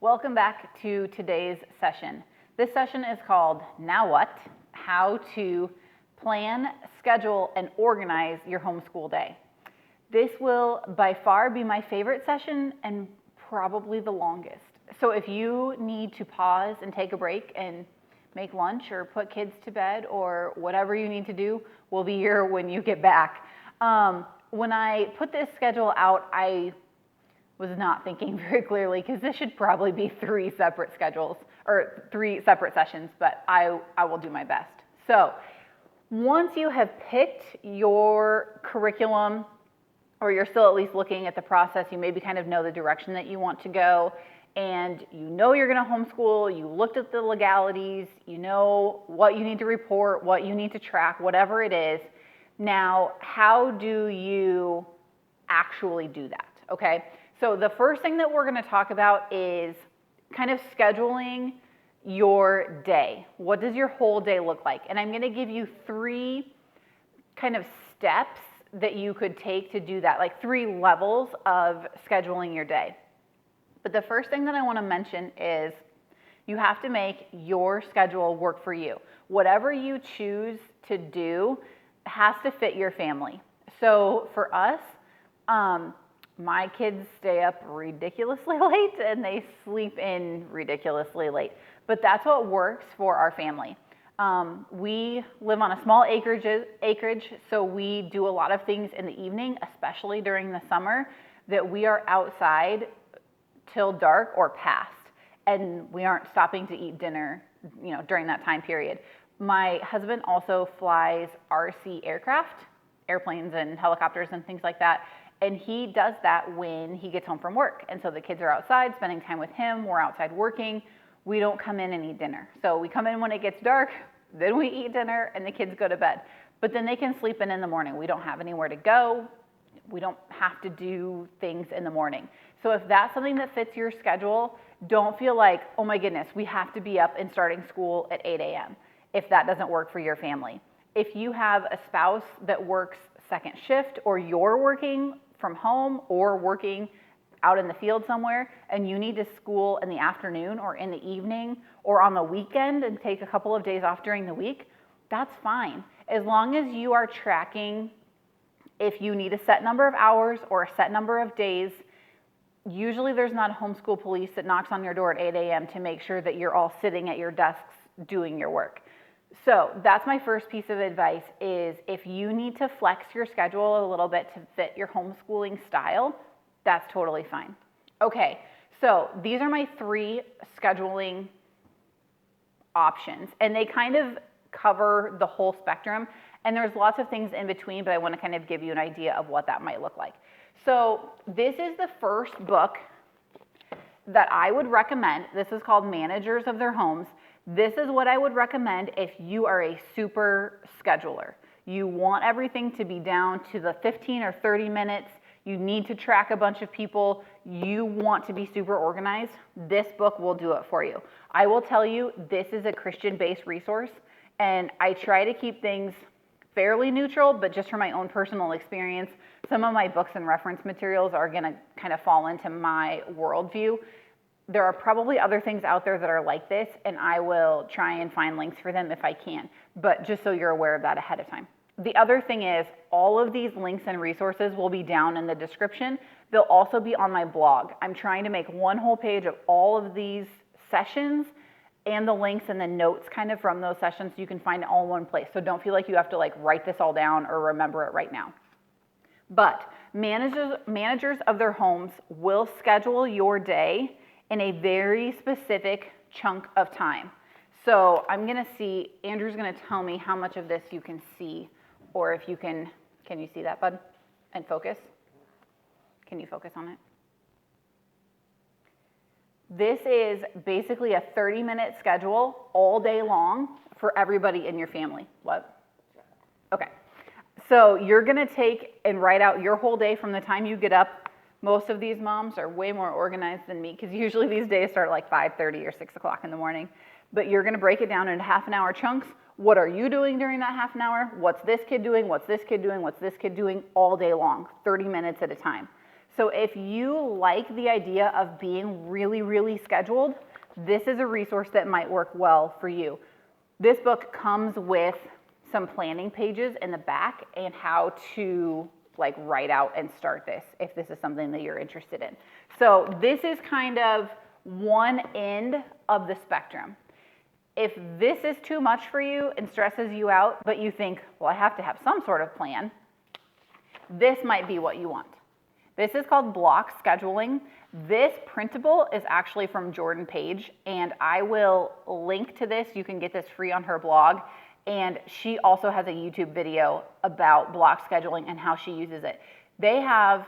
Welcome back to today's session. This session is called Now What? How to Plan, Schedule, and Organize Your Homeschool Day. This will by far be my favorite session and probably the longest. So if you need to pause and take a break and make lunch or put kids to bed or whatever you need to do, we'll be here when you get back. When I put this schedule out, I was not thinking very clearly because this should probably be three separate schedules or three separate sessions, but I will do my best. So once you have picked your curriculum, or you're still at least looking at the process, you maybe kind of know the direction that you want to go, and you know you're going to homeschool, you looked at the legalities, you know what you need to report, what you need to track, whatever it is. Now, how do you actually do that? Okay, so the first thing that we're going to talk about is kind of scheduling your day. What does your whole day look like? And I'm going to give you three kind of steps that you could take to do that, like three levels of scheduling your day. But the first thing that I want to mention is you have to make your schedule work for you. Whatever you choose to do has to fit your family. So for us, my kids stay up ridiculously late and they sleep in ridiculously late. But that's what works for our family. We live on a small acreage, so we do a lot of things in the evening, especially during the summer, that we are outside till dark or past, and we aren't stopping to eat dinner, during that time period. My husband also flies RC aircraft, airplanes and helicopters and things like that, and he does that when he gets home from work. And so the kids are outside spending time with him, we're outside working. We don't come in and eat dinner. So we come in when it gets dark, then we eat dinner, and the kids go to bed. But then they can sleep in the morning. We don't have anywhere to go. We don't have to do things in the morning. So if that's something that fits your schedule, don't feel like, oh my goodness, we have to be up and starting school at 8 a.m. if that doesn't work for your family. If you have a spouse that works second shift, or you're working from home or working out in the field somewhere, and you need to school in the afternoon or in the evening or on the weekend and take a couple of days off during the week, that's fine. As long as you are tracking if you need a set number of hours or a set number of days. Usually there's not a homeschool police that knocks on your door at 8 a.m. to make sure that you're all sitting at your desks doing your work. So that's my first piece of advice is if you need to flex your schedule a little bit to fit your homeschooling style, that's totally fine. Okay, so these are my three scheduling options, and they kind of cover the whole spectrum, and there's lots of things in between, but I want to kind of give you an idea of what that might look like. So this is the first book that I would recommend. This is called Managers of Their Homes. This is what I would recommend if you are a super scheduler. You want everything to be down to the 15 or 30 minutes. You need to track a bunch of people. You want to be super organized. This book will do it for you. I will tell you, this is a Christian-based resource, and I try to keep things fairly neutral, but just from my own personal experience, some of my books and reference materials are going to kind of fall into my worldview. There are probably other things out there that are like this, and I will try and find links for them if I can, but just so you're aware of that ahead of time. The other thing is all of these links and resources will be down in the description. They'll also be on my blog. I'm trying to make one whole page of all of these sessions and the links and the notes kind of from those sessions, so you can find it all in one place. So don't feel like you have to write this all down or remember it right now. But managers of their homes will schedule your day in a very specific chunk of time. So I'm going to see, Andrew's going to tell me how much of this you can see, or if you can you see that, bud? And focus? Can you focus on it? This is basically a 30-minute schedule all day long for everybody in your family. What? Okay. So you're going to take and write out your whole day from the time you get up. Most of these moms are way more organized than me because usually these days start at 5:30 or 6 o'clock in the morning. But you're going to break it down into half-an-hour chunks. What are you doing during that half an hour? What's this kid doing? What's this kid doing? What's this kid doing all day long, 30 minutes at a time. So if you like the idea of being really, really scheduled, this is a resource that might work well for you. This book comes with some planning pages in the back and how to like write out and start this if this is something that you're interested in. So this is kind of one end of the spectrum. If this is too much for you and stresses you out, but you think, well, I have to have some sort of plan, this might be what you want. This is called block scheduling. This printable is actually from Jordan Page, and I will link to this. You can get this free on her blog. And she also has a YouTube video about block scheduling and how she uses it. They have,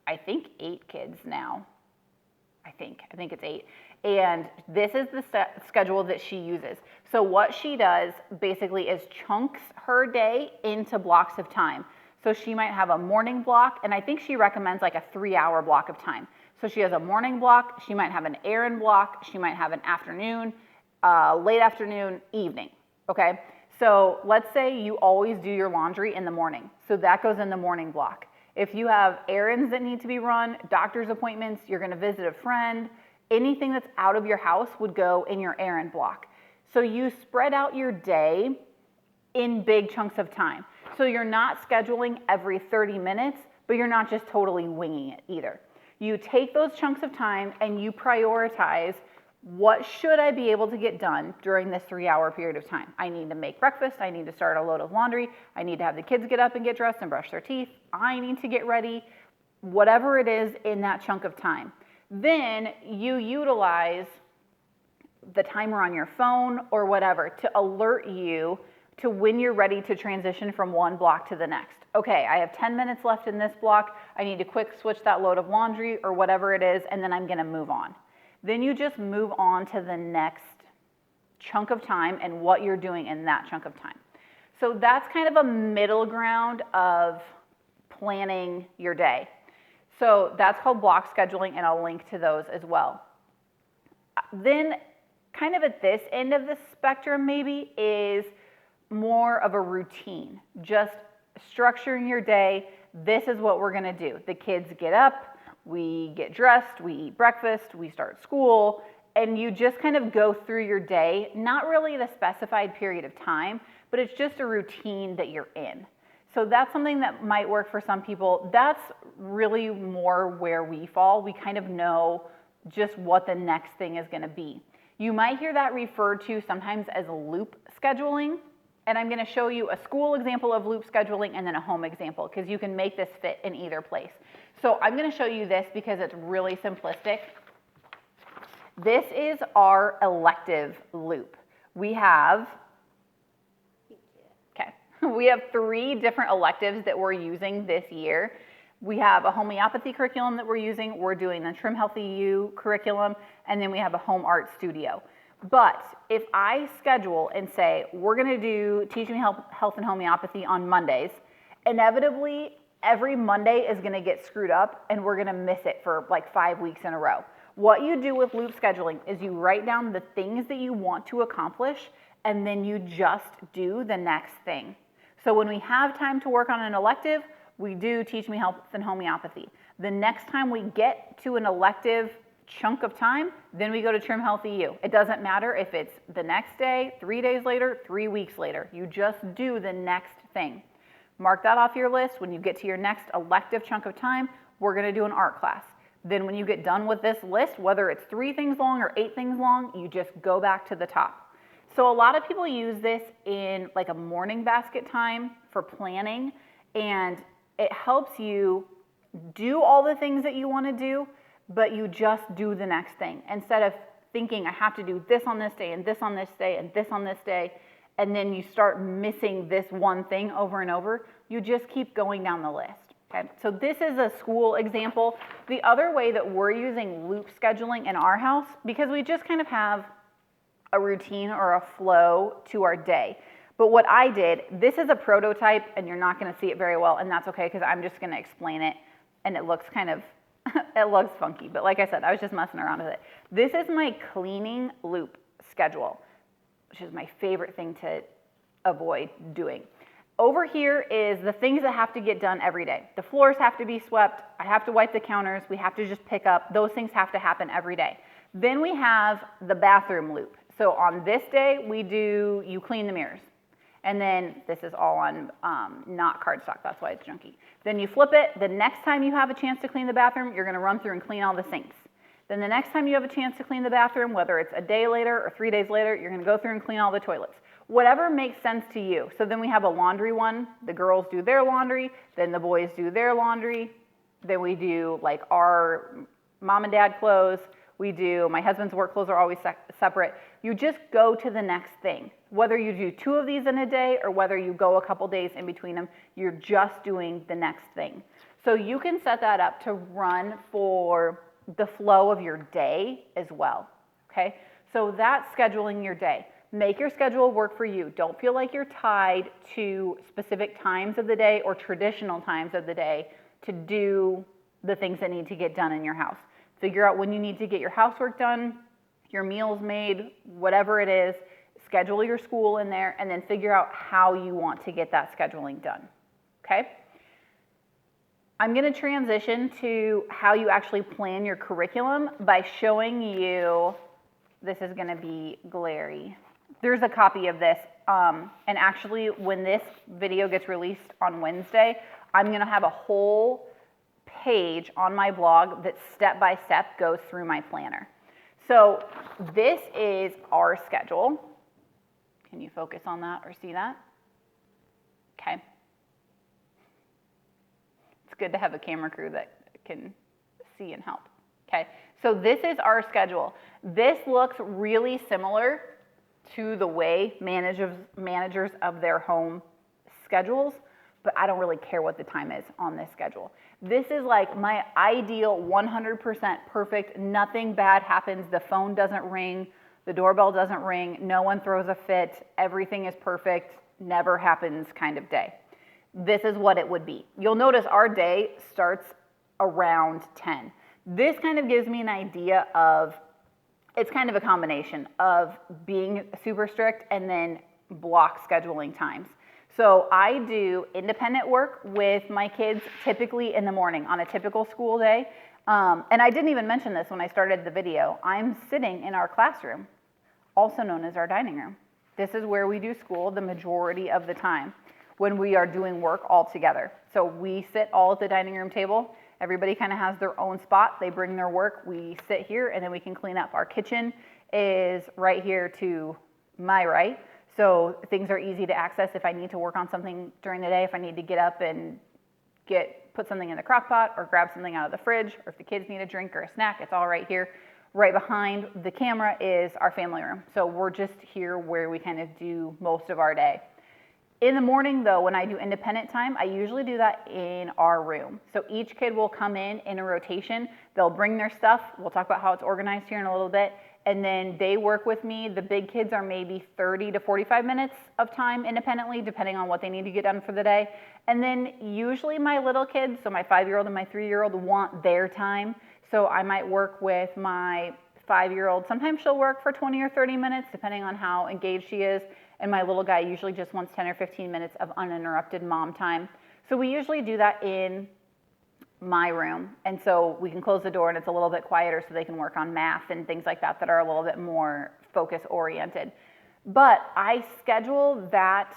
I think, 8 kids now. I think it's 8. And this is the schedule that she uses. So what she does basically is chunks her day into blocks of time. So she might have a morning block, and I think she recommends like a 3-hour block of time. So she has a morning block, she might have an errand block, she might have an afternoon, late afternoon, evening, okay? So let's say you always do your laundry in the morning. So that goes in the morning block. If you have errands that need to be run, doctor's appointments, you're gonna visit a friend, anything that's out of your house would go in your errand block. So you spread out your day in big chunks of time. So you're not scheduling every 30 minutes, but you're not just totally winging it either. You take those chunks of time and you prioritize, what should I be able to get done during this 3-hour period of time? I need to make breakfast. I need to start a load of laundry. I need to have the kids get up and get dressed and brush their teeth. I need to get ready, whatever it is in that chunk of time. Then you utilize the timer on your phone or whatever to alert you to when you're ready to transition from one block to the next. Okay, I have 10 minutes left in this block. I need to quick switch that load of laundry or whatever it is, and then I'm gonna move on. Then you just move on to the next chunk of time and what you're doing in that chunk of time. So that's kind of a middle ground of planning your day. So that's called block scheduling, and I'll link to those as well. Then kind of at this end of the spectrum maybe is more of a routine, just structuring your day. This is what we're gonna do. The kids get up, we get dressed, we eat breakfast, we start school, and you just kind of go through your day, not really the specified period of time, but it's just a routine that you're in. So that's something that might work for some people. That's really more where we fall. We kind of know just what the next thing is gonna be. You might hear that referred to sometimes as loop scheduling. And I'm gonna show you a school example of loop scheduling and then a home example, because you can make this fit in either place. So I'm gonna show you this because it's really simplistic. This is our elective loop. We have 3 different electives that we're using this year. We have a homeopathy curriculum that we're using. We're doing the Trim Healthy You curriculum, and then we have a home art studio. But if I schedule and say, we're gonna do Teach Me Health and Homeopathy on Mondays, inevitably every Monday is gonna get screwed up and we're gonna miss it for like 5 weeks in a row. What you do with loop scheduling is you write down the things that you want to accomplish and then you just do the next thing. So when we have time to work on an elective, we do Teach Me Health and Homeopathy. The next time we get to an elective chunk of time, then we go to Trim Healthy You. It doesn't matter if it's the next day, 3 days later, 3 weeks later. You just do the next thing. Mark that off your list. When you get to your next elective chunk of time, we're gonna do an art class. Then when you get done with this list, whether it's 3 things long or 8 things long, you just go back to the top. So a lot of people use this in like a morning basket time for planning, and it helps you do all the things that you wanna do, but you just do the next thing. Instead of thinking, I have to do this on this day, and this on this day, and this on this day, and then you start missing this one thing over and over, you just keep going down the list, okay? So this is a school example. The other way that we're using loop scheduling in our house, because we just kind of have a routine or a flow to our day. But what I did, this is a prototype, and you're not gonna see it very well, and that's okay, because I'm just gonna explain it, and it looks kind of it looks funky, but like I said, I was just messing around with it. This is my cleaning loop schedule, which is my favorite thing to avoid doing. Over here is the things that have to get done every day. The floors have to be swept. I have to wipe the counters. We have to just pick up. Those things have to happen every day. Then we have the bathroom loop. So on this day, you clean the mirrors. And then this is all on not cardstock, that's why it's junky. Then you flip it. The next time you have a chance to clean the bathroom, you're gonna run through and clean all the sinks. Then the next time you have a chance to clean the bathroom, whether it's a day later or 3 days later, you're gonna go through and clean all the toilets. Whatever makes sense to you. So then we have a laundry one. The girls do their laundry, then the boys do their laundry. Then we do like our mom and dad clothes. My husband's work clothes are always separate. You just go to the next thing. Whether you do 2 of these in a day or whether you go a couple days in between them, you're just doing the next thing. So you can set that up to run for the flow of your day as well, okay? So that's scheduling your day. Make your schedule work for you. Don't feel like you're tied to specific times of the day or traditional times of the day to do the things that need to get done in your house. Figure out when you need to get your housework done, your meals made, whatever it is, schedule your school in there, and then figure out how you want to get that scheduling done, okay? I'm gonna transition to how you actually plan your curriculum by showing you, this is gonna be glary. There's a copy of this, and actually when this video gets released on Wednesday, I'm gonna have a whole page on my blog that step-by-step goes through my planner. So this is our schedule. Can you focus on that or see that? Okay. It's good to have a camera crew that can see and help. Okay, so this is our schedule. This looks really similar to the way managers of their home schedules, but I don't really care what the time is on this schedule. This is like my ideal 100% perfect, nothing bad happens, the phone doesn't ring, the doorbell doesn't ring, no one throws a fit, everything is perfect, never happens kind of day. This is what it would be. You'll notice our day starts around 10. This kind of gives me an idea of, it's kind of a combination of being super strict and then block scheduling times. So I do independent work with my kids typically in the morning on a typical school day. And I didn't even mention this when I started the video. I'm sitting in our classroom, also known as our dining room. This is where we do school the majority of the time when we are doing work all together. So we sit all at the dining room table. Everybody kind of has their own spot. They bring their work. We sit here and then we can clean up. Our kitchen is right here to my right. So things are easy to access if I need to work on something during the day, if I need to get up and put something in the crock pot or grab something out of the fridge, or if the kids need a drink or a snack, it's all right here. Right behind the camera is our family room. So we're just here where we kind of do most of our day. In the morning though, when I do independent time, I usually do that in our room. So each kid will come in a rotation. They'll bring their stuff. We'll talk about how it's organized here in a little bit. And then they work with me. The big kids are maybe 30 to 45 minutes of time independently, depending on what they need to get done for the day. And then usually my little kids, so my 5-year-old and my 3-year-old, want their time. So I might work with my 5-year-old. Sometimes she'll work for 20 or 30 minutes, depending on how engaged she is. And my little guy usually just wants 10 or 15 minutes of uninterrupted mom time. So we usually do that in my room. And so we can close the door and it's a little bit quieter so they can work on math and things like that are a little bit more focus oriented. But I schedule that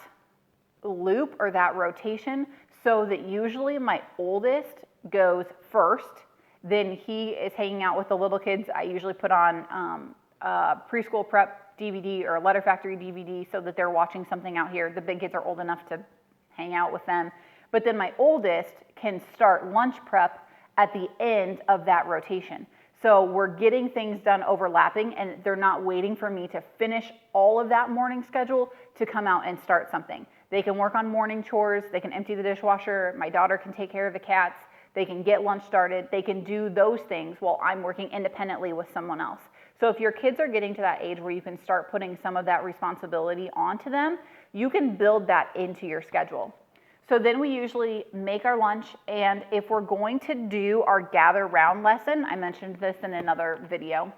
loop or that rotation so that usually my oldest goes first. Then he is hanging out with the little kids. I usually put on preschool prep DVD or a Letter Factory DVD so that they're watching something out here. The big kids are old enough to hang out with them. But then my oldest can start lunch prep at the end of that rotation. So we're getting things done overlapping and they're not waiting for me to finish all of that morning schedule to come out and start something. They can work on morning chores, they can empty the dishwasher, my daughter can take care of the cats, they can get lunch started, they can do those things while I'm working independently with someone else. So if your kids are getting to that age where you can start putting some of that responsibility onto them, you can build that into your schedule. So then we usually make our lunch, and if we're going to do our gather round lesson, I mentioned this in another video,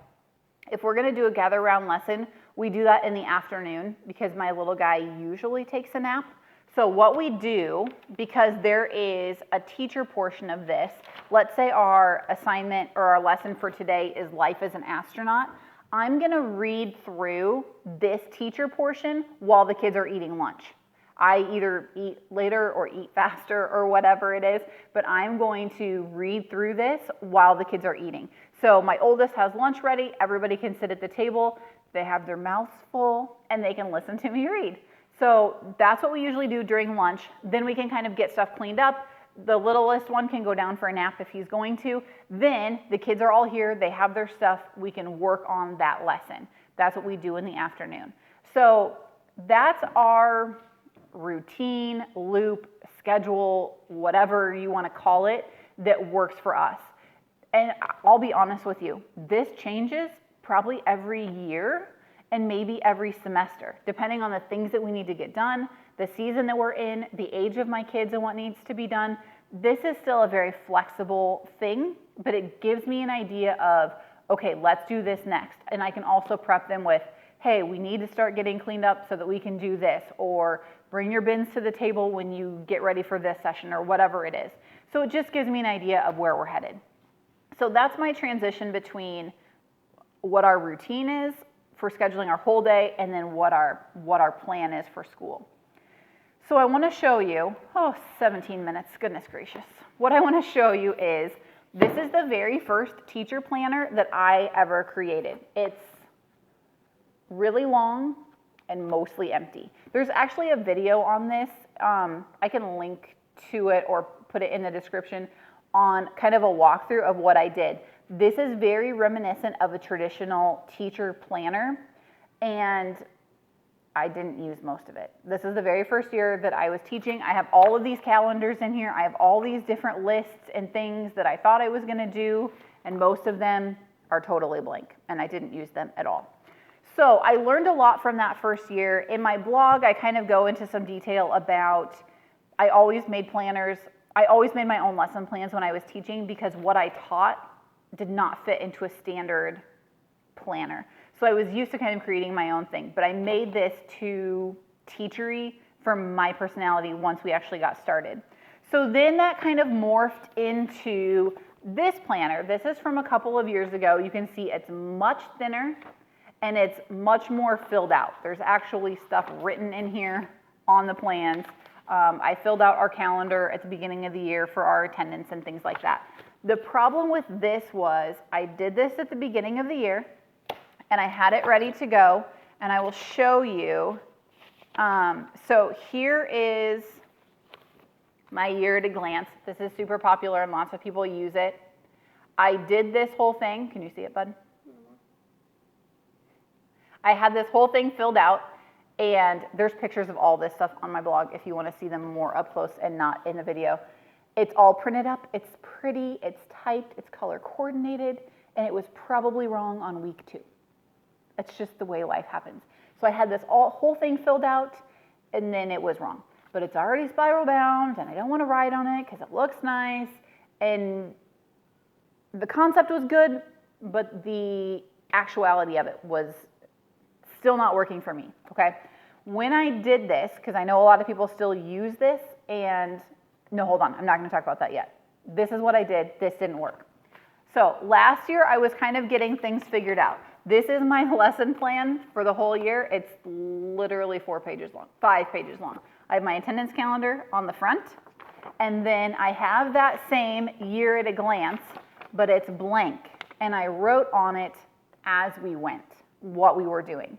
if we're gonna do a gather round lesson, we do that in the afternoon because my little guy usually takes a nap. So what we do, because there is a teacher portion of this, let's say our assignment or our lesson for today is life as an astronaut, I'm gonna read through this teacher portion while the kids are eating lunch. I either eat later or eat faster or whatever it is, but I'm going to read through this while the kids are eating. So my oldest has lunch ready, everybody can sit at the table, they have their mouths full, and they can listen to me read. So that's what we usually do during lunch. Then we can kind of get stuff cleaned up. The littlest one can go down for a nap if he's going to. Then the kids are all here, they have their stuff, we can work on that lesson. That's what we do in the afternoon. So that's our routine, loop, schedule, whatever you want to call it, that works for us. And I'll be honest with you, this changes probably every year and maybe every semester, depending on the things that we need to get done, the season that we're in, the age of my kids and what needs to be done. This is still a very flexible thing, but it gives me an idea of, okay, let's do this next. And I can also prep them with, hey, we need to start getting cleaned up so that we can do this, or bring your bins to the table when you get ready for this session, or whatever it is. So it just gives me an idea of where we're headed. So that's my transition between what our routine is for scheduling our whole day and then what our plan is for school. So I want to show you, 17 minutes, goodness gracious. What I want to show you is, this is the very first teacher planner that I ever created. It's really long and mostly empty. There's actually a video on this. I can link to it or put it in the description on kind of a walkthrough of what I did. This is very reminiscent of a traditional teacher planner, and I didn't use most of it. This is the very first year that I was teaching. I have all of these calendars in here. I have all these different lists and things that I thought I was going to do, and most of them are totally blank, and I didn't use them at all. So I learned a lot from that first year. In my blog, I kind of go into some detail about, I always made planners. I always made my own lesson plans when I was teaching, because what I taught did not fit into a standard planner. So I was used to kind of creating my own thing, but I made this too teachery for my personality once we actually got started. So then that kind of morphed into this planner. This is from a couple of years ago. You can see it's much thinner and it's much more filled out. There's actually stuff written in here on the plans. I filled out our calendar at the beginning of the year for our attendance and things like that. The problem with this was, I did this at the beginning of the year and I had it ready to go, and I will show you. So here is my year at a glance. This is super popular and lots of people use it. I did this whole thing. Can you see it, bud? I had this whole thing filled out, and there's pictures of all this stuff on my blog if you want to see them more up close and not in the video. It's all printed up, it's pretty, it's typed, it's color coordinated, and it was probably wrong on week 2. It's just the way life happens. So I had this whole thing filled out, and then it was wrong. But it's already spiral bound, and I don't want to write on it because it looks nice, and the concept was good, but the actuality of it was still not working for me, okay? When I did this, because I know a lot of people still use this, and no, hold on, I'm not going to talk about that yet. This is what I did. This didn't work. So last year, I was kind of getting things figured out. This is my lesson plan for the whole year. It's literally 5 pages long. I have my attendance calendar on the front, and then I have that same year at a glance, but it's blank, and I wrote on it as we went what we were doing.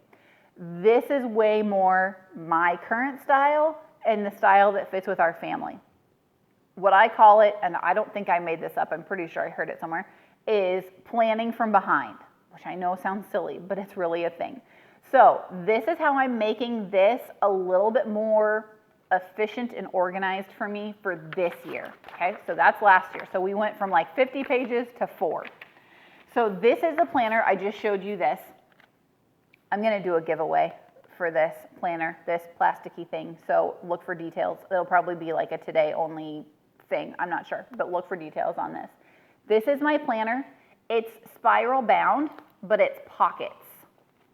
This is way more my current style and the style that fits with our family. What I call it, and I don't think I made this up, I'm pretty sure I heard it somewhere, is planning from behind, which I know sounds silly, but it's really a thing. So this is how I'm making this a little bit more efficient and organized for me for this year, okay? So that's last year. So we went from like 50 pages to 4. So this is the planner. I just showed you this. I'm gonna do a giveaway for this planner, this plasticky thing. So look for details. It'll probably be like a today only thing. I'm not sure, but look for details on this. This is my planner. It's spiral bound, but it's pockets.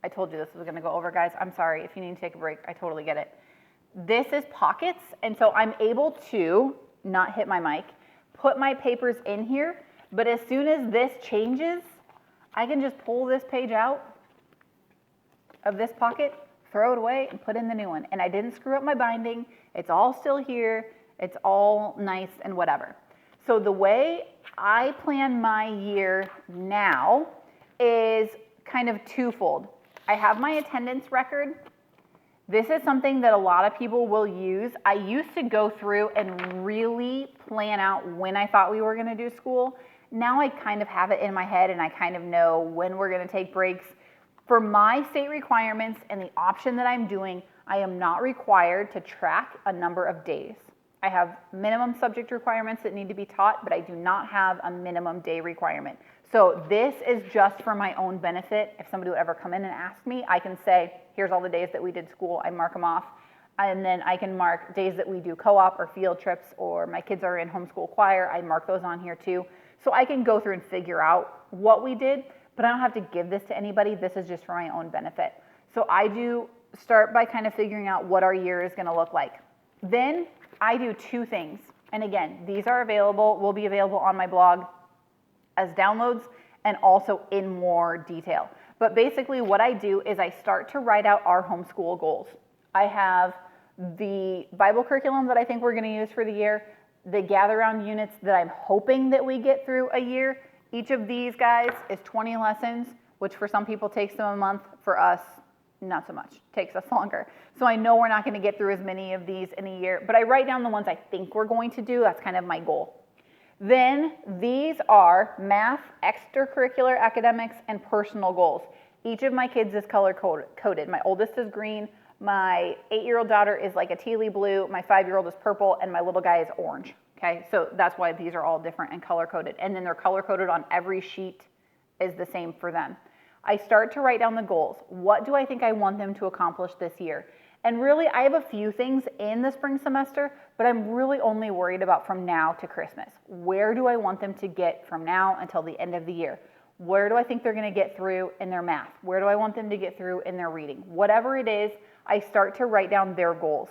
I told you this was gonna go over, guys. I'm sorry if you need to take a break. I totally get it. This is pockets, and so I'm able to, not hit my mic, put my papers in here, but as soon as this changes, I can just pull this page out of this pocket, throw it away, and put in the new one. And I didn't screw up my binding. It's all still here. It's all nice and whatever. So the way I plan my year now is kind of twofold. I have my attendance record. This is something that a lot of people will use. I used to go through and really plan out when I thought we were going to do school. Now I kind of have it in my head and I kind of know when we're going to take breaks. For my state requirements and the option that I'm doing, I am not required to track a number of days. I have minimum subject requirements that need to be taught, but I do not have a minimum day requirement. So this is just for my own benefit. If somebody would ever come in and ask me, I can say, here's all the days that we did school. I mark them off. And then I can mark days that we do co-op or field trips, or my kids are in homeschool choir. I mark those on here too. So I can go through and figure out what we did, but I don't have to give this to anybody. This is just for my own benefit. So I do start by kind of figuring out what our year is going to look like. Then I do two things. And again, these are available, will be available on my blog as downloads and also in more detail. But basically what I do is I start to write out our homeschool goals. I have the Bible curriculum that I think we're going to use for the year, the gather round units that I'm hoping that we get through a year. Each of these guys is 20 lessons, which for some people takes them a month. For us, not so much. Takes us longer. So I know we're not going to get through as many of these in a year, but I write down the ones I think we're going to do. That's kind of my goal. Then these are math, extracurricular academics, and personal goals. Each of my kids is color coded. My oldest is green. My 8-year-old daughter is like a tealy blue. My 5-year-old is purple, and my little guy is orange. Okay, so that's why these are all different and color coded. And then they're color coded on every sheet is the same for them. I start to write down the goals. What do I think I want them to accomplish this year? And really, I have a few things in the spring semester, but I'm really only worried about from now to Christmas. Where do I want them to get from now until the end of the year? Where do I think they're going to get through in their math? Where do I want them to get through in their reading? Whatever it is, I start to write down their goals.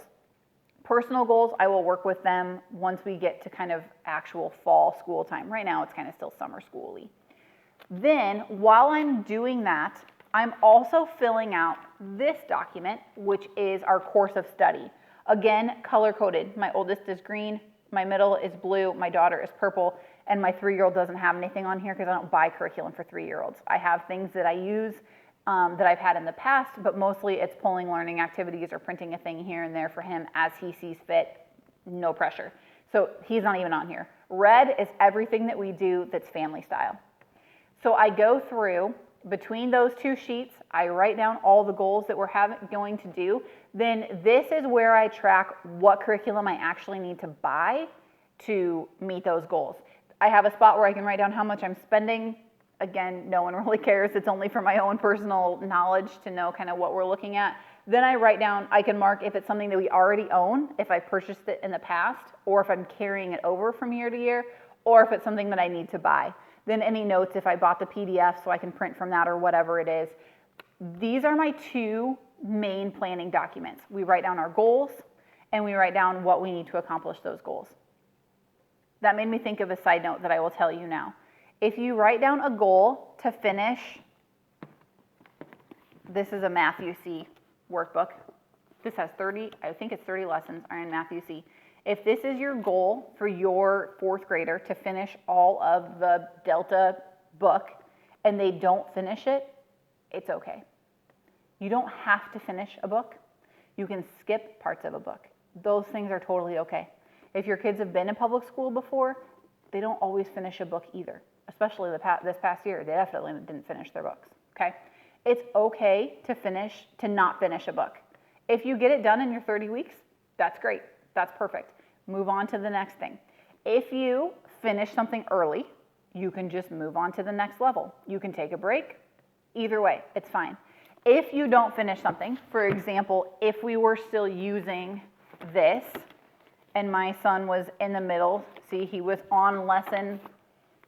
Personal goals, I will work with them once we get to kind of actual fall school time. Right now, it's kind of still summer school-y. Then, while I'm doing that, I'm also filling out this document, which is our course of study. Again, color-coded. My oldest is green, my middle is blue, my daughter is purple, and my 3-year-old doesn't have anything on here because I don't buy curriculum for 3-year-olds. I have things that I use that I've had in the past, but mostly it's pulling learning activities or printing a thing here and there for him as he sees fit, no pressure. So he's not even on here. Red is everything that we do that's family style. So I go through, between those two sheets, I write down all the goals that we're going to do. Then this is where I track what curriculum I actually need to buy to meet those goals. I have a spot where I can write down how much I'm spending. Again, no one really cares. It's only for my own personal knowledge to know kind of what we're looking at. Then I write down, I can mark if it's something that we already own, if I purchased it in the past, or if I'm carrying it over from year to year, or if it's something that I need to buy. Then any notes if I bought the PDF so I can print from that or whatever it is. These are my two main planning documents. We write down our goals and we write down what we need to accomplish those goals. That made me think of a side note that I will tell you now. If you write down a goal to finish, this is a Math UC workbook. This has 30 lessons are in Math UC. If this is your goal for your 4th grader to finish all of the Delta book and they don't finish it, it's okay. You don't have to finish a book. You can skip parts of a book. Those things are totally okay. If your kids have been in public school before, they don't always finish a book either, especially this past year. They definitely didn't finish their books, okay? It's okay to not finish a book. If you get it done in your 30 weeks, that's great. That's perfect. Move on to the next thing. If you finish something early, you can just move on to the next level. You can take a break. Either way, it's fine. If you don't finish something, for example, if we were still using this and my son was in the middle, see, he was on lesson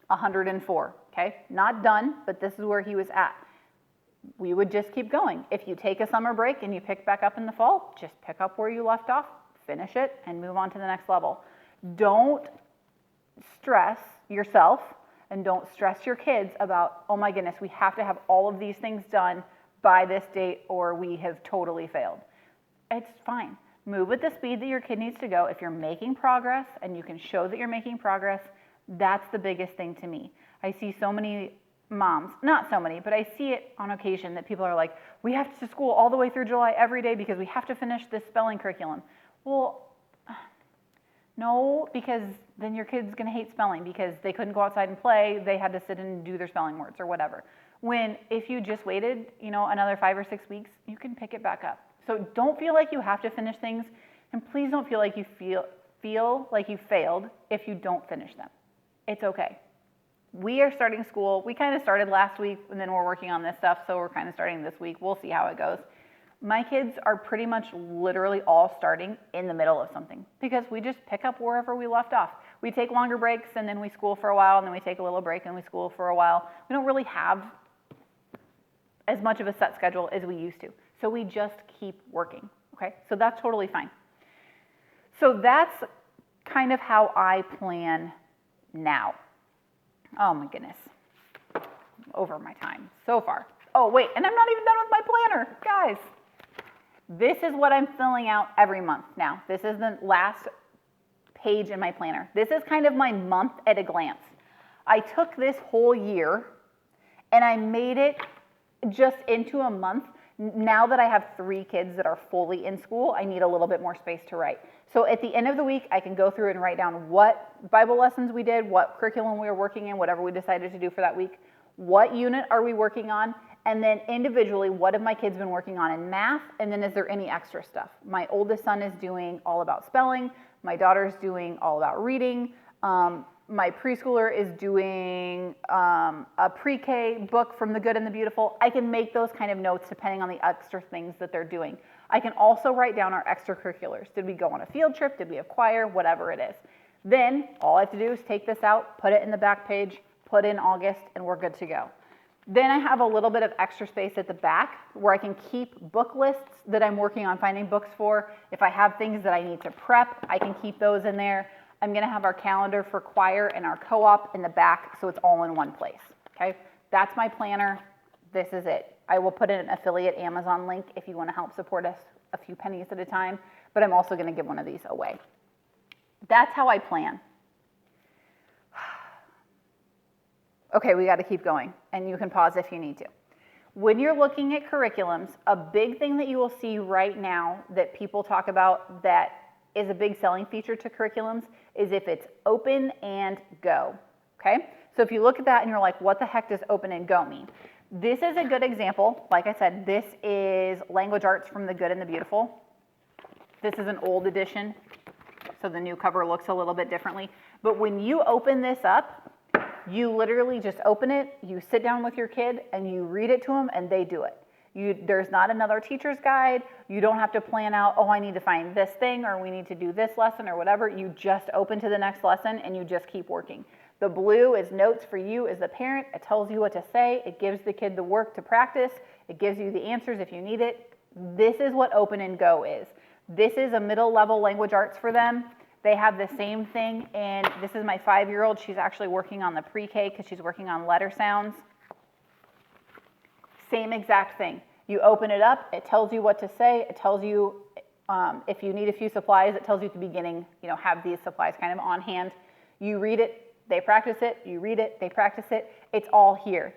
104, okay? Not done, but this is where he was at. we would just keep going. If you take a summer break and you pick back up in the fall, just pick up where you left off, finish it, and move on to the next level. Don't stress yourself and don't stress your kids about, oh my goodness, we have to have all of these things done by this date or we have totally failed. It's fine. Move at the speed that your kid needs to go. If you're making progress and you can show that you're making progress, that's the biggest thing to me. I see so many moms, not so many, but I see it on occasion that people are like, we have to school all the way through July every day because we have to finish this spelling curriculum. Well, no, because then your kid's going to hate spelling because they couldn't go outside and play. They had to sit and do their spelling words or whatever. When if you just waited, another 5 or 6 weeks, you can pick it back up. So don't feel like you have to finish things, and please don't feel like you feel like you failed if you don't finish them. It's okay. We are starting school. We kind of started last week, and then we're working on this stuff, so we're kind of starting this week. We'll see how it goes. My kids are pretty much literally all starting in the middle of something because we just pick up wherever we left off. We take longer breaks, and then we school for a while, and then we take a little break, and we school for a while. We don't really have as much of a set schedule as we used to. So we just keep working, okay? So that's totally fine. So that's kind of how I plan now. Oh my goodness, over my time so far. Oh wait, and I'm not even done with my planner, guys. This is what I'm filling out every month now. This is the last page in my planner. This is kind of my month at a glance. I took this whole year and I made it just into a month. Now that I have 3 kids that are fully in school, I need a little bit more space to write. So at the end of the week, I can go through and write down what Bible lessons we did, what curriculum we were working in, whatever we decided to do for that week, what unit are we working on, and then individually, what have my kids been working on in math, and then is there any extra stuff? My oldest son is doing all about spelling, my daughter's doing all about reading, my preschooler is doing a pre-K book from The Good and the Beautiful. I can make those kind of notes depending on the extra things that they're doing. I can also write down our extracurriculars. Did we go on a field trip? Did we have choir? Whatever it is. Then all I have to do is take this out, put it in the back page, put in August, and we're good to go. Then I have a little bit of extra space at the back where I can keep book lists that I'm working on finding books for. If I have things that I need to prep, I can keep those in there. I'm going to have our calendar for choir and our co-op in the back so it's all in one place, okay? That's my planner. This is it. I will put in an affiliate Amazon link if you want to help support us a few pennies at a time, but I'm also going to give one of these away. That's how I plan. Okay, we got to keep going, and you can pause if you need to. When you're looking at curriculums, a big thing that you will see right now that people talk about that is a big selling feature to curriculums is if it's open and go, okay? So if you look at that and you're like, what the heck does open and go mean? This is a good example. Like I said, this is Language Arts from The Good and the Beautiful. This is an old edition, so the new cover looks a little bit differently. But when you open this up, you literally just open it, you sit down with your kid, and you read it to them, and they do it. There's not another teacher's guide. You don't have to plan out, oh, I need to find this thing, or we need to do this lesson, or whatever. You just open to the next lesson, and you just keep working. The blue is notes for you as the parent. It tells you what to say. It gives the kid the work to practice. It gives you the answers if you need it. This is what open and go is. This is a middle level language arts for them. They have the same thing, and this is my 5-year-old. She's actually working on the pre-K because she's working on letter sounds. Same exact thing. You open it up, it tells you what to say, it tells you if you need a few supplies, it tells you at the beginning, have these supplies kind of on hand. You read it, they practice it, you read it, they practice it, it's all here.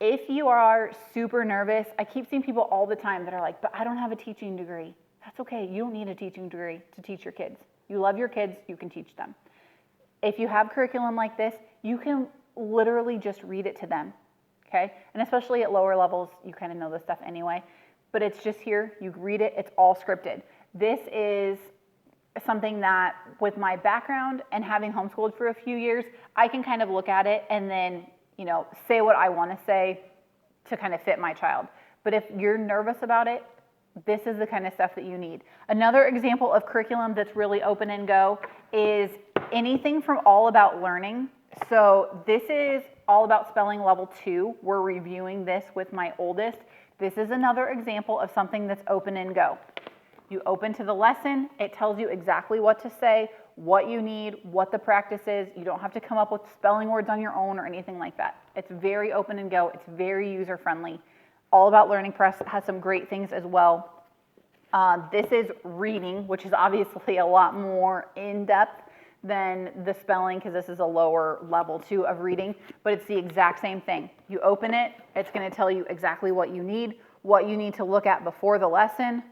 If you are super nervous, I keep seeing people all the time that are like, but I don't have a teaching degree. That's okay, you don't need a teaching degree to teach your kids. You love your kids, you can teach them. If you have curriculum like this, you can literally just read it to them. Okay, and especially at lower levels, you kind of know this stuff anyway, but it's just here, you read it, it's all scripted. This is something that with my background and having homeschooled for a few years, I can kind of look at it and then, say what I want to say to kind of fit my child. But if you're nervous about it, this is the kind of stuff that you need. Another example of curriculum that's really open and go is anything from All About Learning. So this is all about spelling level 2. We're reviewing this with my oldest. This is another example of something that's open and go. You open to the lesson, it tells you exactly what to say, what you need, what the practice is. You don't have to come up with spelling words on your own or anything like that. It's very open and go. It's very user friendly. All About Learning Press has some great things as well. This is reading, which is obviously a lot more in-depth than the spelling, because this is a lower level 2 of reading, but it's the exact same thing. You open it, it's going to tell you exactly what you need to look at before the lesson,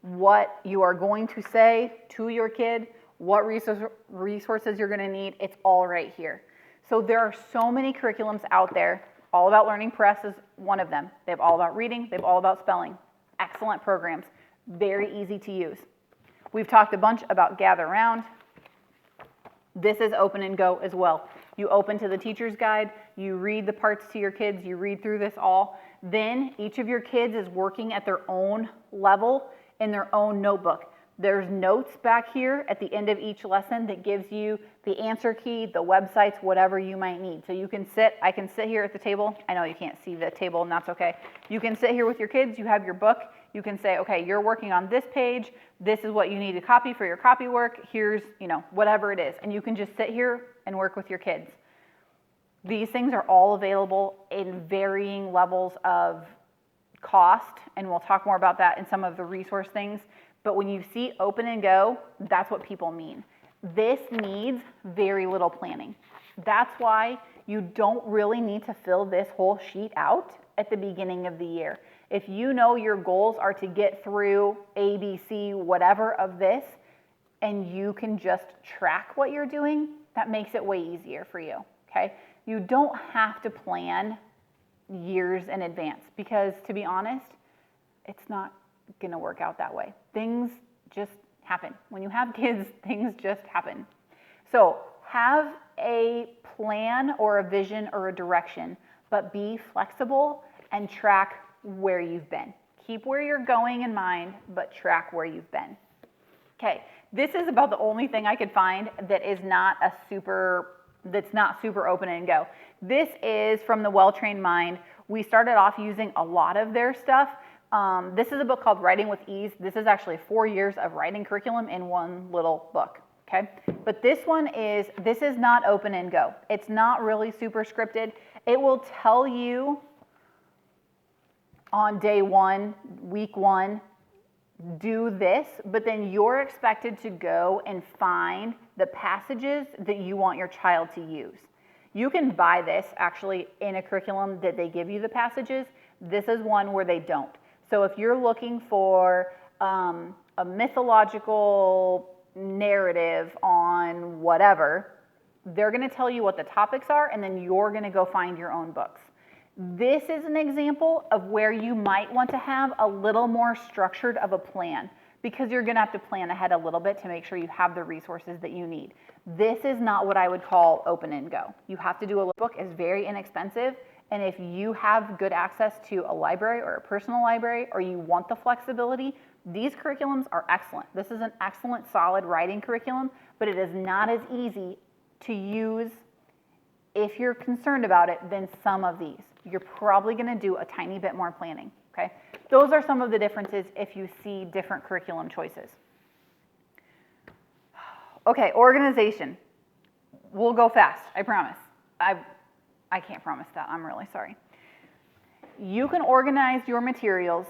what you are going to say to your kid, what resources you're going to need. It's all right here. So there are so many curriculums out there. All About Learning Press is one of them. They have All About Reading, they have All About Spelling. Excellent programs, very easy to use. We've talked a bunch about Gather Round. This is open and go as well. You open to the teacher's guide, you read the parts to your kids, you read through this all. Then each of your kids is working at their own level in their own notebook. There's notes back here at the end of each lesson that gives you the answer key, the websites, whatever you might need. So you can I can sit here at the table. I know you can't see the table, and that's okay. You can sit here with your kids, you have your book. You can say, okay, you're working on this page. This is what you need to copy for your copy work. Here's, whatever it is. And you can just sit here and work with your kids. These things are all available in varying levels of cost, and we'll talk more about that in some of the resource things. But when you see open and go, that's what people mean. This needs very little planning. That's why you don't really need to fill this whole sheet out at the beginning of the year. If you know your goals are to get through A, B, C, whatever of this, and you can just track what you're doing, that makes it way easier for you, okay? You don't have to plan years in advance because, to be honest, it's not going to work out that way. Things just happen. When you have kids, things just happen. So have a plan or a vision or a direction, but be flexible and track where you've been. Keep where you're going in mind, but track where you've been. Okay, this is about the only thing I could find that is that's not super open and go. This is from the Well-Trained Mind. We started off using a lot of their stuff. This is a book called Writing with Ease. This is actually 4 years of writing curriculum in one little book. Okay, but this is not open and go. It's not really super scripted. It will tell you on day 1, week 1, do this, but then you're expected to go and find the passages that you want your child to use. You can buy this actually in a curriculum that they give you the passages. This is one where they don't. So if you're looking for a mythological narrative on whatever, they're going to tell you what the topics are, and then you're going to go find your own books. This is an example of where you might want to have a little more structured of a plan, because you're going to have to plan ahead a little bit to make sure you have the resources that you need. This is not what I would call open and go. You have to do a book. It's very inexpensive, and if you have good access to a library or a personal library, or you want the flexibility, these curriculums are excellent. This is an excellent, solid writing curriculum, but it is not as easy to use if you're concerned about it than some of these. You're probably going to do a tiny bit more planning, okay? Those are some of the differences if you see different curriculum choices. Okay, organization. We'll go fast, I promise. I can't promise that. I'm really sorry. You can organize your materials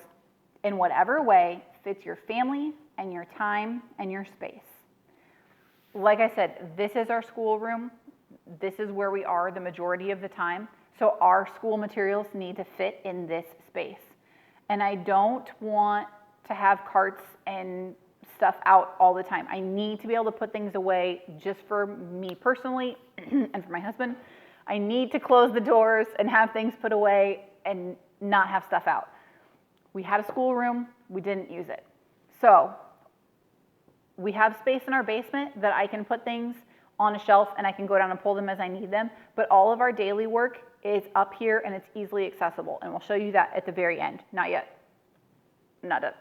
in whatever way fits your family and your time and your space. Like I said, this is our schoolroom. This is where we are the majority of the time. So our school materials need to fit in this space. And I don't want to have carts and stuff out all the time. I need to be able to put things away just for me personally and for my husband. I need to close the doors and have things put away and not have stuff out. We had a schoolroom, we didn't use it. So we have space in our basement that I can put things on a shelf and I can go down and pull them as I need them, but all of our daily work is up here and it's easily accessible, and we'll show you that at the very end. Not yet. Not done.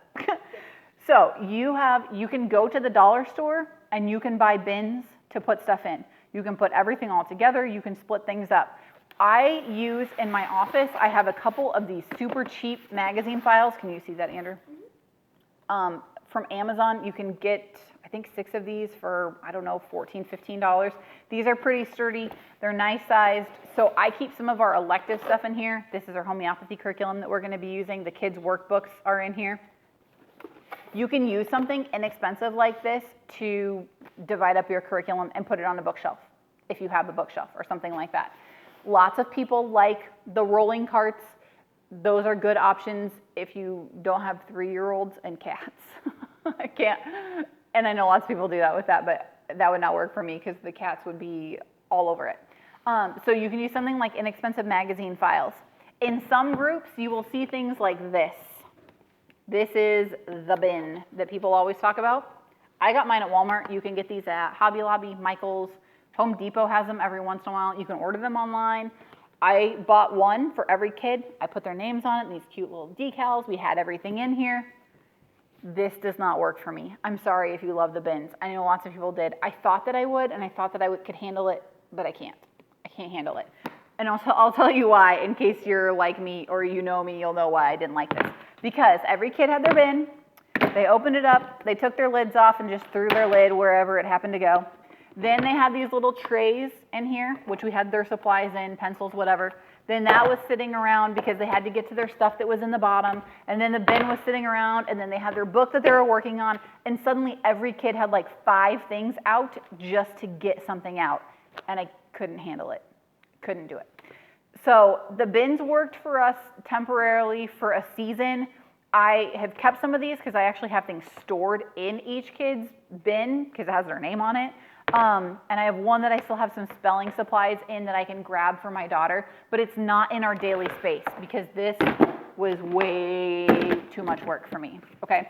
So you can go to the dollar store and you can buy bins to put stuff in. You can put everything all together, you can split things up. I use in my office, I have a couple of these super cheap magazine files. Can you see that, Andrew? From Amazon, you can get, I think 6 of these for, I don't know, $14, $15. These are pretty sturdy. They're nice sized. So I keep some of our elective stuff in here. This is our homeopathy curriculum that we're going to be using. The kids' workbooks are in here. You can use something inexpensive like this to divide up your curriculum and put it on a bookshelf if you have a bookshelf or something like that. Lots of people like the rolling carts. Those are good options if you don't have 3-year-olds and cats. I can't, and I know lots of people do that with that, but that would not work for me because the cats would be all over it. So you can use something like inexpensive magazine files. In some groups, you will see things like this. This is the bin that people always talk about. I got mine at Walmart. You can get these at Hobby Lobby, Michael's. Home Depot has them every once in a while. You can order them online. I bought one for every kid. I put their names on it, these cute little decals. We had everything in here. This does not work for me. I'm sorry if you love the bins. I know lots of people did. I thought that I would, and I thought that I could handle it, but I can't. I can't handle it. And I'll tell you why, in case you're like me or you know me, you'll know why I didn't like this. Because every kid had their bin, they opened it up, they took their lids off and just threw their lid wherever it happened to go. Then they had these little trays in here, which we had their supplies in, pencils, whatever. Then that was sitting around because they had to get to their stuff that was in the bottom. And then the bin was sitting around, and then they had their book that they were working on. And suddenly every kid had like 5 things out just to get something out. And I couldn't handle it. Couldn't do it. So the bins worked for us temporarily for a season. I have kept some of these because I actually have things stored in each kid's bin because it has their name on it. And I have one that I still have some spelling supplies in that I can grab for my daughter, but it's not in our daily space because this was way too much work for me, okay?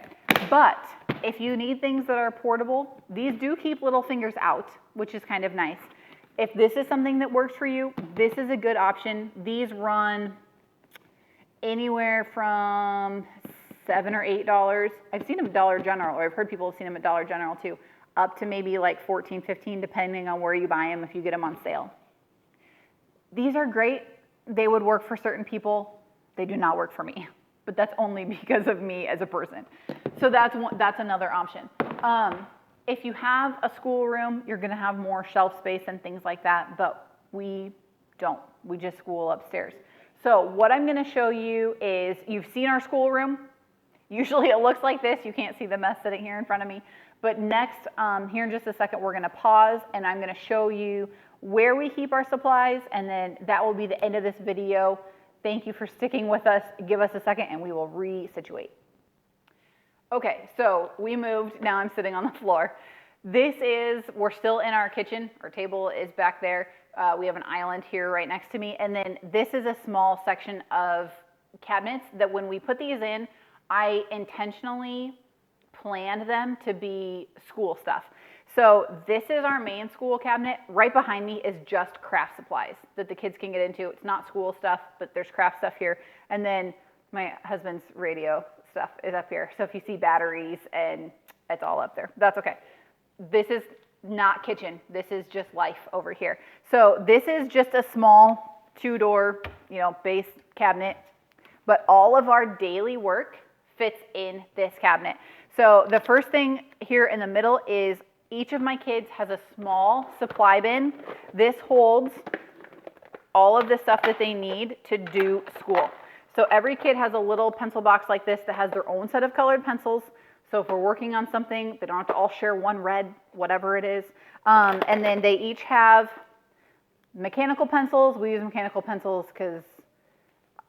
But if you need things that are portable, these do keep little fingers out, which is kind of nice. If this is something that works for you, this is a good option. These run anywhere from $7 or $8. I've seen them at Dollar General, or I've heard people have seen them at Dollar General too, up to maybe like $14, $15, depending on where you buy them if you get them on sale. These are great. They would work for certain people. They do not work for me, but that's only because of me as a person. So that's another option. If you have a schoolroom, you're going to have more shelf space and things like that, but we don't. We just school upstairs. So what I'm going to show you is, you've seen our schoolroom. Usually it looks like this. You can't see the mess sitting here in front of me. But next, here in just a second, we're going to pause, and I'm going to show you where we keep our supplies, and then that will be the end of this video. Thank you for sticking with us. Give us a second, and we will resituate. Okay, so we moved. Now I'm sitting on the floor. We're still in our kitchen. Our table is back there. We have an island here right next to me. And then this is a small section of cabinets that when we put these in, I intentionally planned them to be school stuff. So this is our main school cabinet. Right behind me is just craft supplies that the kids can get into. It's not school stuff, but there's craft stuff here. And then my husband's radio stuff is up here. So if you see batteries, and it's all up there. That's okay. This is not kitchen. This is just life over here. So this is just a small 2-door, base cabinet, but all of our daily work fits in this cabinet. So the first thing here in the middle is each of my kids has a small supply bin. This holds all of the stuff that they need to do school. So every kid has a little pencil box like this that has their own set of colored pencils. So if we're working on something, they don't have to all share one red, whatever it is. And then they each have mechanical pencils. We use mechanical pencils because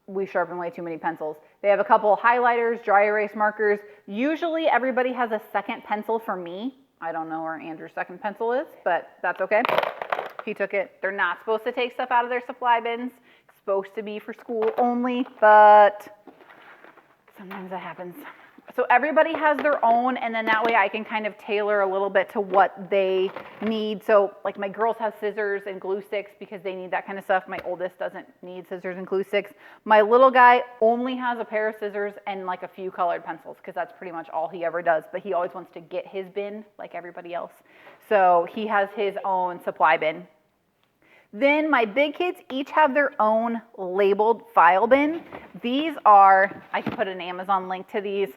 we sharpen way too many pencils. They have a couple highlighters, dry erase markers. Usually everybody has a second pencil for me. I don't know where Andrew's second pencil is, but that's okay. He took it. They're not supposed to take stuff out of their supply bins. It's supposed to be for school only, but sometimes that happens. So everybody has their own, and then that way I can kind of tailor a little bit to what they need. So like my girls have scissors and glue sticks because they need that kind of stuff. My oldest doesn't need scissors and glue sticks. My little guy only has a pair of scissors and like a few colored pencils because that's pretty much all he ever does. But he always wants to get his bin like everybody else. So he has his own supply bin. Then my big kids each have their own labeled file bin. These are, I can put an Amazon link to these.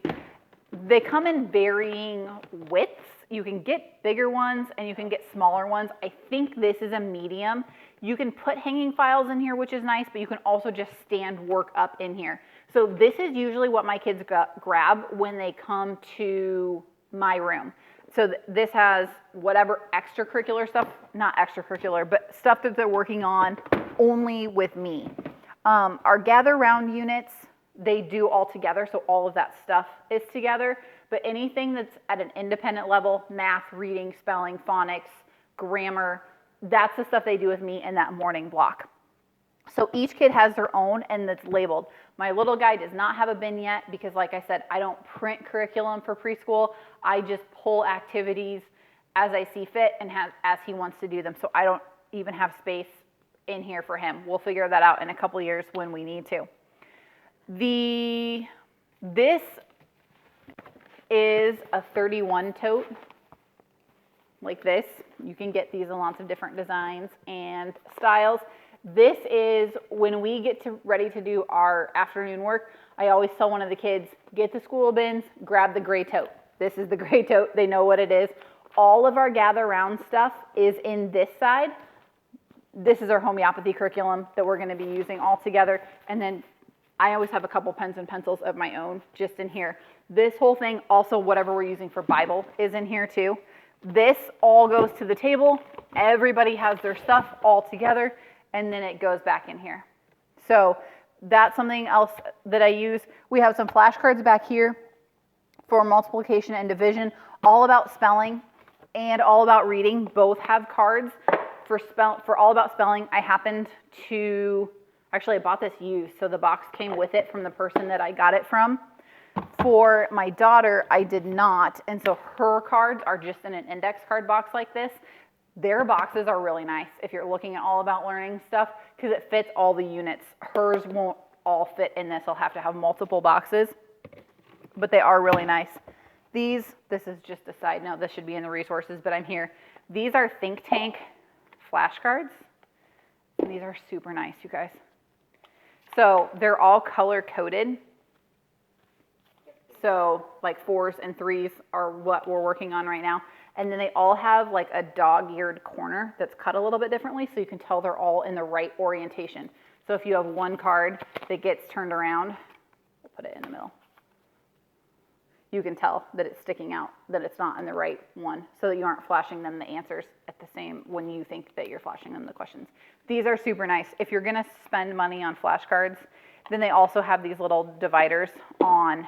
They come in varying widths. You can get bigger ones and you can get smaller ones. I think this is a medium. You can put hanging files in here, which is nice, but you can also just stand work up in here. So this is usually what my kids grab when they come to my room. So this has whatever extracurricular stuff, not extracurricular, but stuff that they're working on only with me. Our gather round units, they do all together, so all of that stuff is together. But anything that's at an independent level, math, reading, spelling, phonics, grammar, that's the stuff they do with me in that morning block. So each kid has their own and that's labeled. My little guy does not have a bin yet because, like I said, I don't print curriculum for preschool. I just pull activities as I see fit and as he wants to do them. So I don't even have space in here for him. We'll figure that out in a couple years when we need to. This is a 31 tote, like this. You can get these in lots of different designs and styles. This is when we get ready to do our afternoon work. I always tell one of the kids, get the school bins, grab the gray tote. This is the gray tote. They know what it is. All of our gather round stuff is in this side. This is our homeopathy curriculum that we're going to be using all together. And then I always have a couple pens and pencils of my own just in here. This whole thing, also whatever we're using for Bible, is in here too. This all goes to the table. Everybody has their stuff all together, and then it goes back in here. So that's something else that I use. We have some flashcards back here for multiplication and division, all about spelling and all about reading. Both have cards for all about spelling. I happened to, actually I bought this used, so the box came with it from the person that I got it from. For my daughter, I did not, and so her cards are just in an index card box like this. Their boxes are really nice if you're looking at all about learning stuff because it fits all the units. Hers won't all fit in this. I'll have to have multiple boxes, but they are really nice. This is just a side note. This should be in the resources, but I'm here. These are Think Tank flashcards. And these are super nice, you guys. So they're all color coded. So like 4s and 3s are what we're working on right now. And then they all have like a dog-eared corner that's cut a little bit differently so you can tell they're all in the right orientation. So if you have one card that gets turned around, we'll put it in the middle. You can tell that it's sticking out, that it's not in the right one, so that you aren't flashing them the answers at the same when you think that you're flashing them the questions. These are super nice. If you're gonna spend money on flashcards, then they also have these little dividers on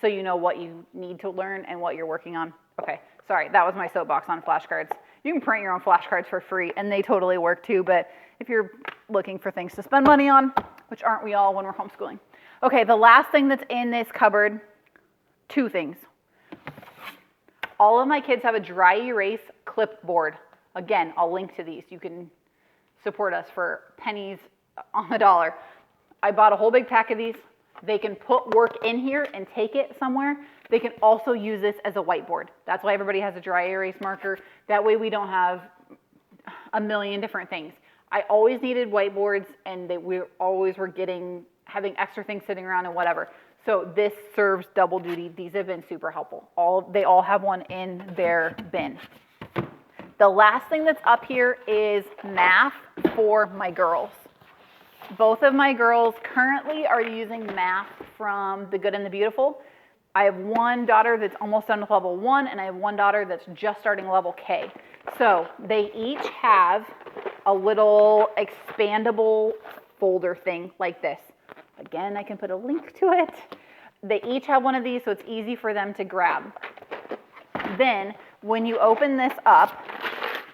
so you know what you need to learn and what you're working on. Okay, sorry, that was my soapbox on flashcards. You can print your own flashcards for free, and they totally work too, but if you're looking for things to spend money on, which aren't we all when we're homeschooling. Okay, the last thing that's in this cupboard, 2 things. All of my kids have a dry erase clipboard. Again, I'll link to these. You can support us for pennies on the dollar. I bought a whole big pack of these. They can put work in here and take it somewhere. They can also use this as a whiteboard. That's why everybody has a dry erase marker. That way we don't have a million different things. I always needed whiteboards, and we always were having extra things sitting around and whatever. So this serves double duty. These have been super helpful. They all have one in their bin. The last thing that's up here is math for my girls. Both of my girls currently are using math from The Good and the Beautiful. I have one daughter that's almost done with level 1, and I have one daughter that's just starting level K. So they each have a little expandable folder thing like this. Again, I can put a link to it. They each have one of these, so it's easy for them to grab. Then, when you open this up,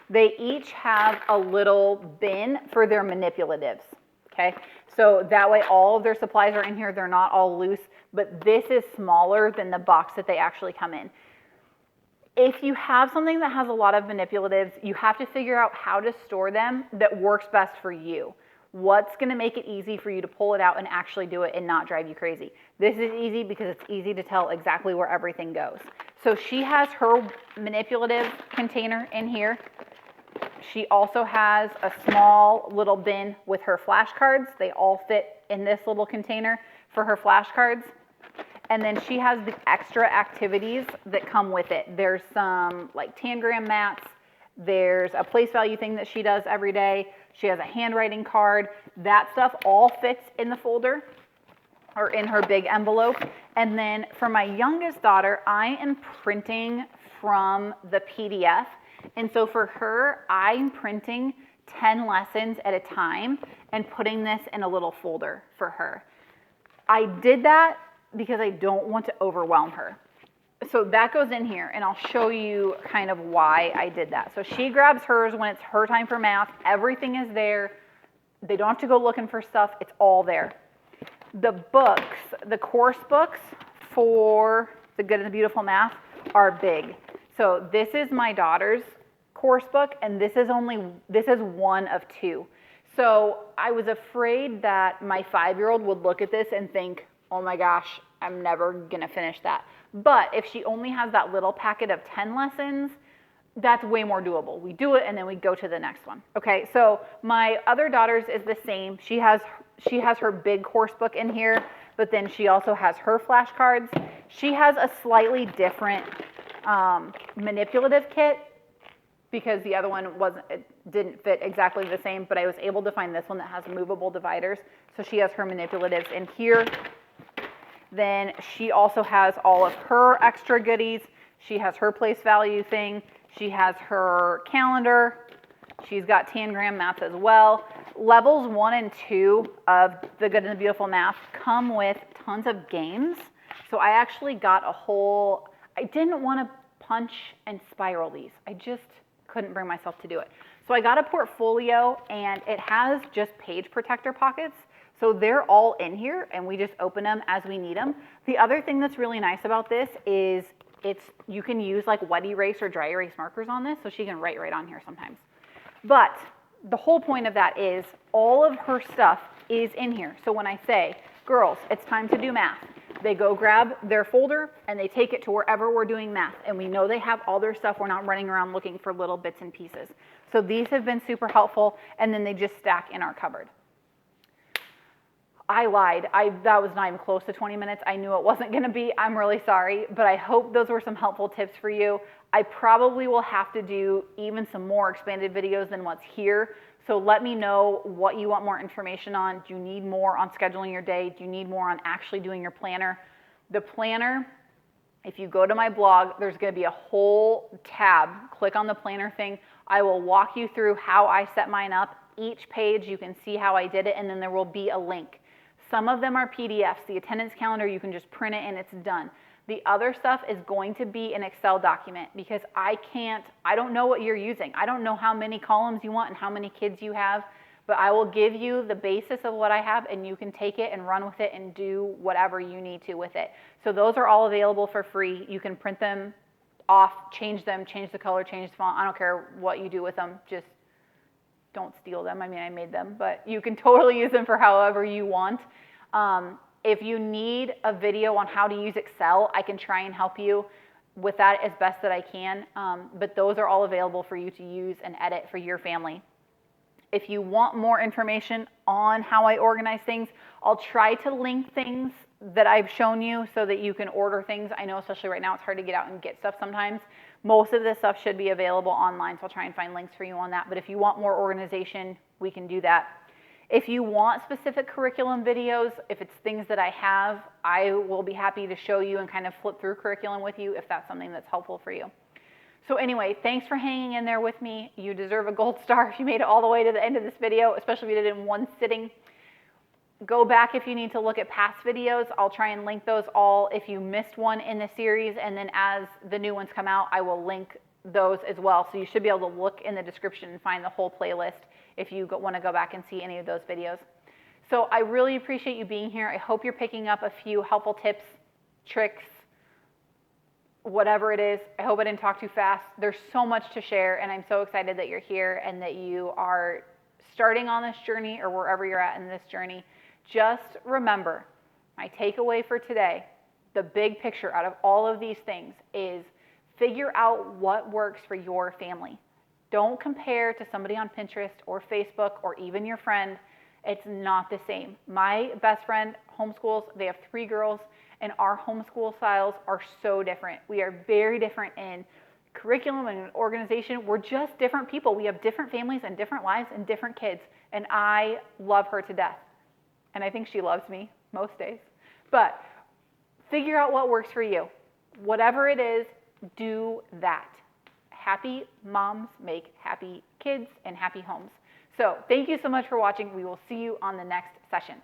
they each have a little bin for their manipulatives. Okay, so that way all of their supplies are in here. They're not all loose, but this is smaller than the box that they actually come in. If you have something that has a lot of manipulatives, you have to figure out how to store them that works best for you. What's going to make it easy for you to pull it out and actually do it and not drive you crazy? This is easy because it's easy to tell exactly where everything goes. So she has her manipulative container in here. She also has a small little bin with her flashcards. They all fit in this little container for her flashcards. And then she has the extra activities that come with it. There's some like tangram mats. There's a place value thing that she does every day. She has a handwriting card. That stuff all fits in the folder or in her big envelope. And then for my youngest daughter, I am printing from the PDF. And so for her, I'm printing 10 lessons at a time and putting this in a little folder for her. I did that because I don't want to overwhelm her. So that goes in here, and I'll show you kind of why I did that. So she grabs hers when it's her time for math. Everything is there. They don't have to go looking for stuff. It's all there. The books, the course books for the Good and the Beautiful Math are big. So this is my daughter's course book, and this is one of two. So I was afraid that my 5-year-old would look at this and think, oh my gosh, I'm never gonna finish that. But if she only has that little packet of 10 lessons, that's way more doable. We do it and then we go to the next one. Okay, so my other daughter's is the same. She has her big course book in here, but then she also has her flashcards. She has a slightly different manipulative kit because the other one didn't fit exactly the same, but I was able to find this one that has movable dividers. So she has her manipulatives in here. Then she also has all of her extra goodies. She has her place value thing. She has her calendar. She's got tangram math as well. Levels 1 and 2 of the Good and the Beautiful Math come with tons of games. So I actually got I didn't want to punch and spiral these. I just couldn't bring myself to do it. So I got a portfolio, and it has just page protector pockets. So they're all in here, and we just open them as we need them. The other thing that's really nice about this is you can use like wet erase or dry erase markers on this, so she can write right on here sometimes. But the whole point of that is all of her stuff is in here. So when I say, girls, it's time to do math, they go grab their folder and they take it to wherever we're doing math. And we know they have all their stuff. We're not running around looking for little bits and pieces. So these have been super helpful, and then they just stack in our cupboard. I lied. That was not even close to 20 minutes. I knew it wasn't going to be. I'm really sorry, but I hope those were some helpful tips for you. I probably will have to do even some more expanded videos than what's here. So let me know what you want more information on. Do you need more on scheduling your day? Do you need more on actually doing your planner? The planner, if you go to my blog, there's going to be a whole tab. Click on the planner thing. I will walk you through how I set mine up. Each page, you can see how I did it, and then there will be a link. Some of them are PDFs. The attendance calendar, you can just print it and it's done. The other stuff is going to be an Excel document because I don't know what you're using. I don't know how many columns you want and how many kids you have, but I will give you the basis of what I have, and you can take it and run with it and do whatever you need to with it. So those are all available for free. You can print them off, change them, change the color, change the font. I don't care what you do with them. Just don't steal them. I mean, I made them, but you can totally use them for however you want. If you need a video on how to use Excel, I can try and help you with that as best that I can. But those are all available for you to use and edit for your family. If you want more information on how I organize things, I'll try to link things that I've shown you so that you can order things. I know especially right now it's hard to get out and get stuff sometimes. Most of this stuff should be available online, so I'll try and find links for you on that. But if you want more organization, we can do that. If you want specific curriculum videos, if it's things that I have, I will be happy to show you and kind of flip through curriculum with you if that's something that's helpful for you. So anyway, thanks for hanging in there with me. You deserve a gold star if you made it all the way to the end of this video, especially if you did it in one sitting. Go back if you need to look at past videos. I'll try and link those all if you missed one in the series, and then as the new ones come out, I will link those as well. So you should be able to look in the description and find the whole playlist if you want to go back and see any of those videos. So I really appreciate you being here. I hope you're picking up a few helpful tips, tricks, whatever it is. I hope I didn't talk too fast. There's so much to share, and I'm so excited that you're here and that you are starting on this journey or wherever you're at in this journey. Just remember, my takeaway for today, the big picture out of all of these things is figure out what works for your family. Don't compare to somebody on Pinterest or Facebook or even your friend. It's not the same. My best friend homeschools. They have 3 girls, and our homeschool styles are so different. We are very different in curriculum and organization. We're just different people. We have different families and different lives and different kids, and I love her to death. And I think she loves me most days. But figure out what works for you. Whatever it is, do that. Happy moms make happy kids and happy homes. So thank you so much for watching. We will see you on the next session.